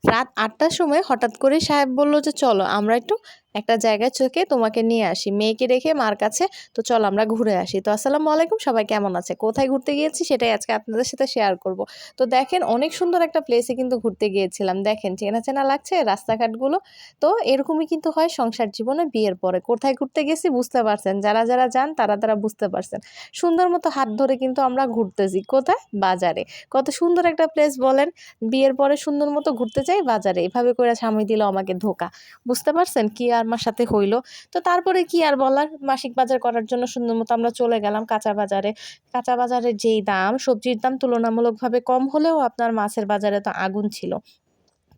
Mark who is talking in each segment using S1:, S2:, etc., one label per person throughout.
S1: রাত ৮টার সময় হঠাৎ করে সাহেব বলল যে, "চলো আমরা একটু একটা জায়গায় থেকে তোমাকে নিয়ে আসি। মেয়েকে রেখে মার কাছে, তো চলো আমরা ঘুরে আসি।" তো আসসালামু আলাইকুম, সবাই কেমন আছে? কোথায় ঘুরতে গিয়েছি সেটাই আজকে আপনাদের সাথে শেয়ার করব। তো দেখেন অনেক সুন্দর একটা প্লেসে কিন্তু ঘুরতে গিয়েছিলাম। দেখেন চেনা, চেনা লাগছে রাস্তাঘাটগুলো। তো এরকমই কিন্তু হয় সংসার জীবনে বিয়ের পরে। কোথায় ঘুরতে গেছি বুঝতে পারছেন। যারা, যারা যান তারা বুঝতে পারছেন। সুন্দর মতো হাত ধরে কিন্তু আমরা ঘুরতেছি। কোথায়? বাজারে। কত সুন্দর একটা প্লেস বলেন? বিয়ের পরে সুন্দর মতো ঘুরতে যাই বাজারে। এভাবে কইরা স্বামী দিল আমাকে ধোঁকা। বুঝতে পারছেন কি আমার সাথে হইল? তো তারপরে কি আর বলার? মাসিক বাজার করার জন্য সুন্দর মতো আমরা চলে গেলাম কাঁচা বাজারে। কাঁচা বাজারের যেই দাম, সবজির দাম তুলনামূলকভাবে কম হলেও আপনার মাছের বাজারে তো আগুন ছিল।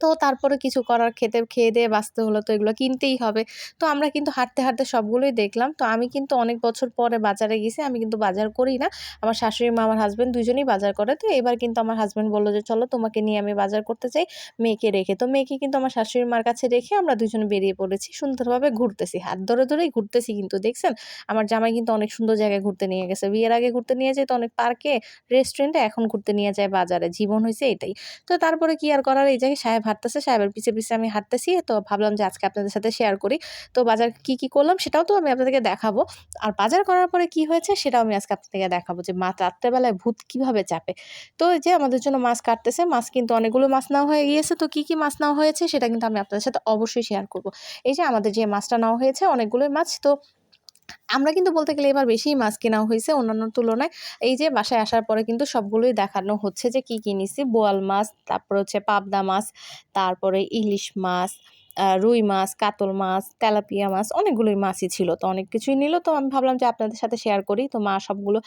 S1: তো তারপরে কিছু করার খেয়ে দিয়ে বাঁচতে হলো, তো এগুলো কিনতেই হবে। তো আমরা কিন্তু হাঁটতে, হাঁটতে সবগুলোই দেখলাম। তো আমি কিন্তু অনেক বছর পরে বাজারে গেছি। আমি কিন্তু বাজার করি না। আমার শাশুড়ি মা, আমার হাসব্যান্ড ২ জনই বাজার করে। তো এবার কিন্তু আমার হাসব্যান্ড বলল যে, "চলো তোমাকে নিয়ে আমি বাজার করতে যাই, মেয়েকে রেখে।" তো মেয়েকে কিন্তু আমার শাশুড়ি মার কাছে রেখে আমরা ২ জন বেরিয়ে পড়েছি। সুন্দরভাবে ঘুরতেছি। হাত ধরে, ধরেই ঘুরতেছি কিন্তু দেখছেন? আমার জামাই কিন্তু অনেক সুন্দর জায়গায় ঘুরতে নিয়ে গেছে। বিয়ের আগে ঘুরতে নিয়ে যেত অনেক পার্কে, রেস্টুরেন্টে, এখন ঘুরতে নিয়ে যায় বাজারে। জীবন হইছে এটাই। তো তারপরে কি আর করার, এই জায়গায় সাহেব হাঁটতেছে, সাহেবের পিছে, পিছে আমি হাঁটতেছি। তো ভাবলাম যে আজকে আপনাদের সাথে শেয়ার করি। তো বাজার কি করলাম সেটাও তো আমি আপনাদেরকে দেখাবো। আর বাজার করার পরে কি হয়েছে সেটাও আমি আজকে আপনাদেরকে দেখাবো যে রাত্রে বেলায় ভূত কিভাবে চাপে। তো এই যে আমাদের জন্য মাছ কাটতেছে। মাছ কিন্তু অনেকগুলো মাছ নেওয়া হয়ে গিয়েছে। তো কি মাছ নেওয়া হয়েছে সেটা কিন্তু আমি আপনাদের সাথে অবশ্যই শেয়ার করব। এই যে আমাদের যে মাছটা নেওয়া হয়েছে অনেকগুলোই মাছ। তো আমরা কিন্তু বলতে গেলে এবার বেশিই মাছ কেনা হইছে অন্যান্য তুলনায়। এই যে বাসায় আসার পরে কিন্তু সবগুলোই দেখানো হচ্ছে যে কি নিছি। বোয়াল মাছ, তারপরে হচ্ছে পাবদা মাছ, তারপরে ইলিশ মাছ, রুই মাছ, কাতল মাছ, তেলাপিয়া মাছ, অনেকগুলোই মাছই ছিল। তো অনেক কিছুই নিল। তো আমি ভাবলাম যে আপনাদের সাথে শেয়ার করি। তো মা সবগুলো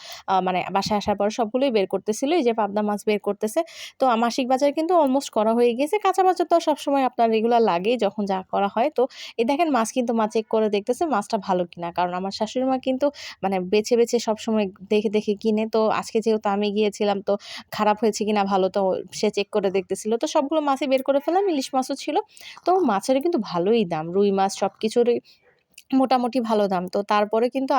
S1: মানে বাসায় আসার পরে সবগুলোই বের করতেছিল। এই যে পাবদা মাছ বের করতেছে। তো মাসিক বাজার কিন্তু অলমোস্ট করা হয়ে গিয়েছে। কাঁচা বাজার তো সবসময় আপনার রেগুলার লাগেই যখন যা করা হয়। তো এই দেখেন মাছ কিন্তু মা চেক করে দেখতেছে মাছটা ভালো কিনা। কারণ আমার শাশুড়ি মা কিন্তু মানে বেছে সবসময় দেখে কিনে। তো আজকে যেহেতু আমি গিয়েছিলাম, তো খারাপ হয়েছে কিনা ভালো তো সে চেক করে দেখতেছিল। তো সবগুলো মাছই বের করে ফেললাম। ইলিশ মাছও ছিল। তো মাছেরও কিন্তু ভালোই দাম। রুই মাছ সবকিছুরই মোটামুটি ভালো দাম। তো তারপরে কিন্তু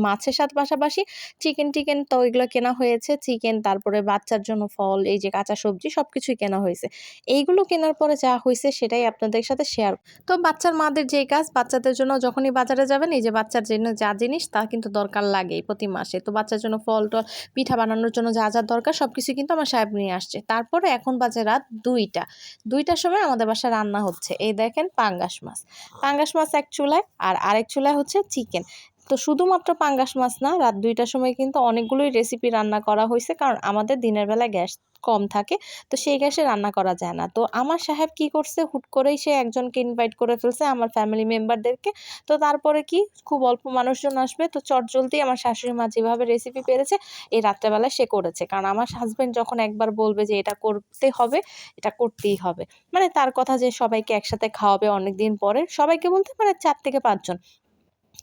S1: মাছের সাথে পাশাপাশি চিকেন-টিকেন তো এগুলো কেনা হয়েছে। চিকেন, তারপরে বাচ্চার জন্য ফল, এই যে কাঁচা সবজি সবকিছুই কেনা হয়েছে। এইগুলো কেনার পরে যা হইছে সেটাই আপনাদের সাথে শেয়ার। তো বাচ্চার মাদের যেই কাজ, বাচ্চাদের জন্য যখনই বাজারে যাবেন, এই যে বাচ্চার জন্য যা জিনিস তা কিন্তু দরকার লাগেই প্রতি মাসে। তো বাচ্চার জন্য ফল-টল, পিঠা বানানোর জন্য যা দরকার সবকিছুই কিন্তু আমার সাহেব নিয়ে আসছে। তারপরে এখন বাজে রাত ২টা। ২টার সময় আমাদের বাসায় রান্না হচ্ছে। এই দেখেন পাঙ্গাস মাছ। পাঙ্গাস মাছ এক চুলায় আর আরেক চুলায় হচ্ছে চিকেন। তো শুধুমাত্র পাঙ্গাস মাছ না, রাত ২টার সময় কিন্তু অনেকগুলোই রেসিপি রান্না করা হইছে। কারণ আমাদের দিনের বেলায় গ্যাস কম থাকে। তো সেই গ্যাসে রান্না করা যায় না। তো আমার সাহেব কি করছে, হুট করেই সে একজনকে ইনভাইট করে ফেলছে আমার ফ্যামিলি মেম্বারদেরকে। তো তারপরে কি, খুব অল্প মানুষজন আসবে। তো চটজলদি আমার শাশুড়ি মা যেভাবে রেসিপি পেরেছে এই রাত্রেবেলায় সে করেছে। কারণ আমার হাসব্যান্ড যখন একবার বলবে যে এটা করতে হবে, এটা করতেই হবে। মানে তার কথা যে সবাইকে একসাথে খাওয়াবে অনেকদিন পরে। সবাইকে বলতে মানে ৪ থেকে ৫ জন।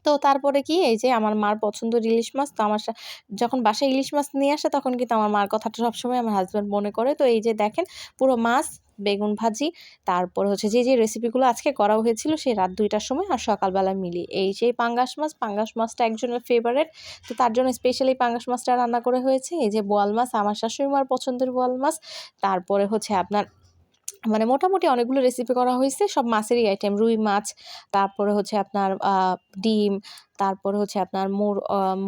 S1: তো তারপরে কি, এই যে আমার মার পছন্দের ইলিশ মাছ। তো আমার যখন বাসায় ইলিশ মাছ নিয়ে আসে তখন কিন্তু আমার মার কথাটা সবসময় আমার হাসব্যান্ড মনে করে। তো এই যে দেখেন পুরো মাছ, বেগুন ভাজি, তারপরে হচ্ছে যে রেসিপিগুলো আজকে করা হয়েছিল সেই রাত ২টার সময় আর সকালবেলা মিলিয়ে। এই যে পাঙ্গাস মাছ, পাঙ্গাস মাছটা একজনের ফেভারেট। তো তার জন্য স্পেশালি পাঙ্গাস মাছটা রান্না করা হয়েছে। এই যে বোয়াল মাছ, আমার শাশুড়ি মার পছন্দের বোয়াল মাছ। তারপরে হচ্ছে আপনার মানে মোটামুটি অনেকগুলো রেসিপি করা হইছে। সব মাছেরই আইটেম। রুই মাছ, তারপরে হচ্ছে আপনার ডিম, তারপরে হচ্ছে আপনার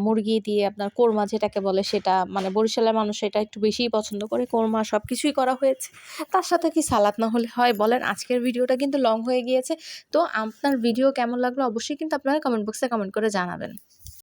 S1: মুরগি দিয়ে আপনার কোরমা যেটাকে বলে সেটা, মানে বরিশালের মানুষ এটা একটু বেশিই পছন্দ করে। কোরমা সবকিছুই করা হয়েছে। তার সাথে কি সালাদ না হলে হয় বলেন? আজকের ভিডিওটা কিন্তু লং হয়ে গিয়েছে। তো আপনার ভিডিও কেমন লাগলো অবশ্যই কিন্তু আপনারা কমেন্ট বক্সে কমেন্ট করে জানাবেন।